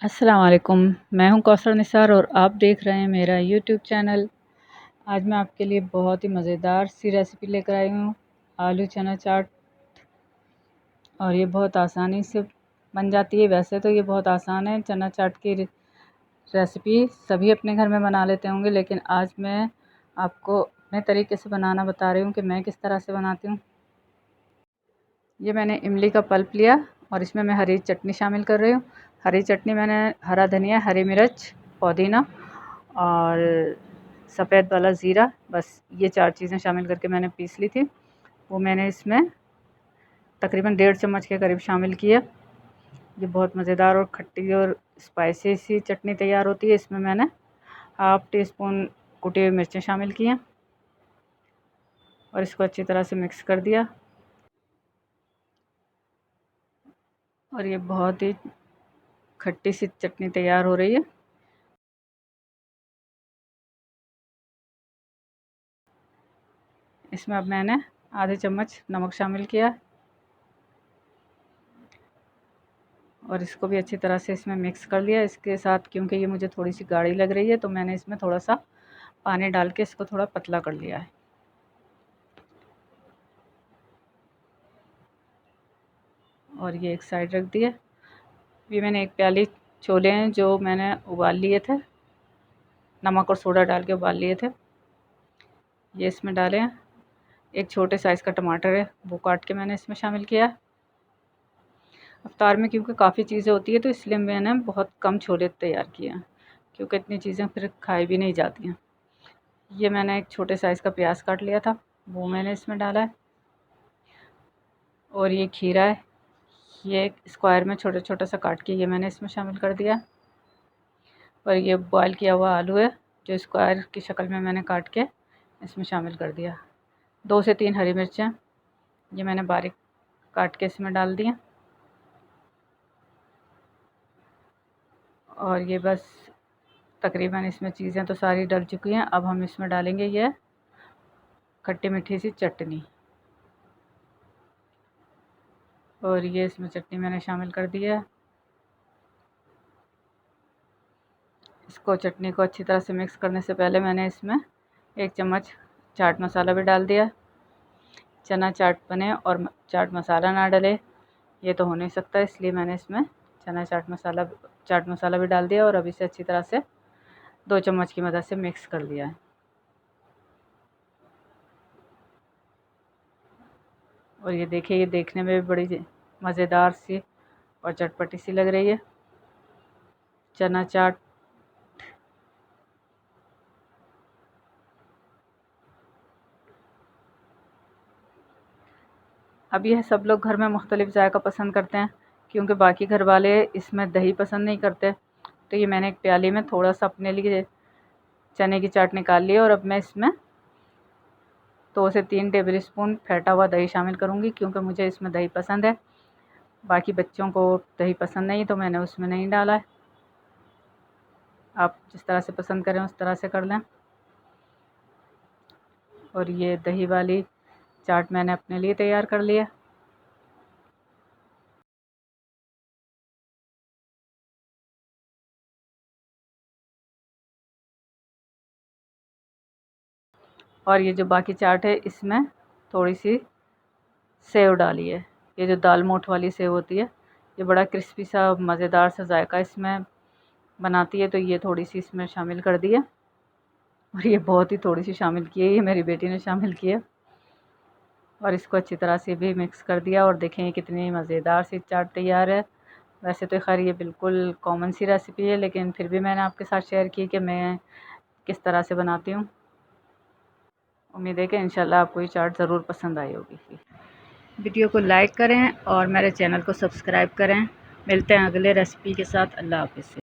अस्सलाम वालेकुम। मैं हूं कौसर निसार और आप देख रहे हैं मेरा यूट्यूब चैनल। आज मैं आपके लिए बहुत ही मज़ेदार सी रेसिपी लेकर आई हूं, आलू चना चाट। और ये बहुत आसानी से बन जाती है। वैसे तो ये बहुत आसान है, चना चाट की रेसिपी सभी अपने घर में बना लेते होंगे, लेकिन आज मैं आपको अपने तरीके से बनाना बता रही हूँ कि मैं किस तरह से बनाती हूँ। ये मैंने इमली का पल्प लिया और इसमें मैं हरी चटनी शामिल कर रही हूँ। हरी चटनी मैंने हरा धनिया, हरी मिर्च, पुदीना और सफ़ेद वाला ज़ीरा, बस ये 4 चीज़ें शामिल करके मैंने पीस ली थी। वो मैंने इसमें तकरीबन 1.5 चम्मच के करीब शामिल किया। ये बहुत मज़ेदार और खट्टी और स्पाइसी सी चटनी तैयार होती है। इसमें मैंने हाफ़ टी स्पून कुटी हुई मिर्चें शामिल की हैं और इसको अच्छी तरह से मिक्स कर दिया। और ये बहुत ही खट्टी सी चटनी तैयार हो रही है। इसमें अब मैंने आधे चम्मच नमक शामिल किया और इसको भी अच्छी तरह से इसमें मिक्स कर लिया। इसके साथ क्योंकि ये मुझे थोड़ी सी गाढ़ी लग रही है, तो मैंने इसमें थोड़ा सा पानी डाल के इसको थोड़ा पतला कर लिया है। और ये एक साइड रख दिया। ये मैंने 1 प्याली छोले हैं जो मैंने उबाल लिए थे, नमक और सोडा डाल के उबाल लिए थे, ये इसमें डाले हैं। एक छोटे साइज़ का टमाटर है, वो काट के मैंने इसमें शामिल किया। अफ्तार में क्योंकि काफ़ी चीज़ें होती है, तो इसलिए मैंने बहुत कम छोले तैयार किए हैं, क्योंकि इतनी चीज़ें फिर खाई भी नहीं जाती हैं। ये मैंने एक छोटे साइज़ का प्याज काट लिया था, वो मैंने इसमें डाला है। और ये खीरा है, ये एक स्क्वायर में छोटा छोटा सा काट के ये मैंने इसमें शामिल कर दिया। और ये बॉयल किया हुआ आलू है, जो स्क्वायर की शक्ल में मैंने काट के इसमें शामिल कर दिया। 2 से 3 हरी मिर्चें ये मैंने बारीक काट के इसमें डाल दी हैं। और ये बस तकरीबन इसमें चीज़ें तो सारी डल चुकी हैं। अब हम इसमें डालेंगे ये खट्टी मीठी सी चटनी। और ये इसमें चटनी मैंने शामिल कर दी है। इसको चटनी को अच्छी तरह से मिक्स करने से पहले मैंने इसमें 1 चम्मच चाट मसाला भी डाल दिया। चना चाट बने और चाट मसाला ना डले ये तो हो नहीं सकता, इसलिए मैंने इसमें चाट मसाला भी डाल दिया और अब इसे अच्छी तरह से 2 चम्मच की मदद से मिक्स कर लिया है। और ये देखिए, ये देखने में भी बड़ी मज़ेदार सी और चटपटी सी लग रही है चना चाट। अब यह सब लोग घर में मुख्तलिफ़ जायका पसंद करते हैं, क्योंकि बाकी घर वाले इसमें दही पसंद नहीं करते। तो ये मैंने एक प्याली में थोड़ा सा अपने लिए चने की चाट निकाल ली और अब मैं इसमें 2 से 3 टेबल स्पून फेंटा हुआ दही शामिल करूँगी, क्योंकि मुझे इसमें दही पसंद है। बाकी बच्चों को दही पसंद नहीं, तो मैंने उसमें नहीं डाला है। आप जिस तरह से पसंद करें उस तरह से कर लें। और ये दही वाली चाट मैंने अपने लिए तैयार कर लिया। और ये जो बाकी चाट है, इसमें थोड़ी सी सेव डाली है। ये जो दाल मोठ वाली सेव होती है, ये बड़ा क्रिस्पी सा मज़ेदार सा जायका इसमें बनाती है, तो ये थोड़ी सी इसमें शामिल कर दी है। और ये बहुत ही थोड़ी सी शामिल की है, ये मेरी बेटी ने शामिल की है। और इसको अच्छी तरह से भी मिक्स कर दिया। और देखें कितनी मज़ेदार सी चाट तैयार है। वैसे तो खैर ये बिल्कुल कॉमन सी रेसिपी है, लेकिन फिर भी मैंने आपके साथ शेयर की कि मैं किस तरह से बनाती हूँ। उम्मीद है कि इंशाल्लाह आपको ये चाट ज़रूर पसंद आई होगी। वीडियो को लाइक करें और मेरे चैनल को सब्सक्राइब करें। मिलते हैं अगले रेसिपी के साथ। अल्लाह हाफ़िज़।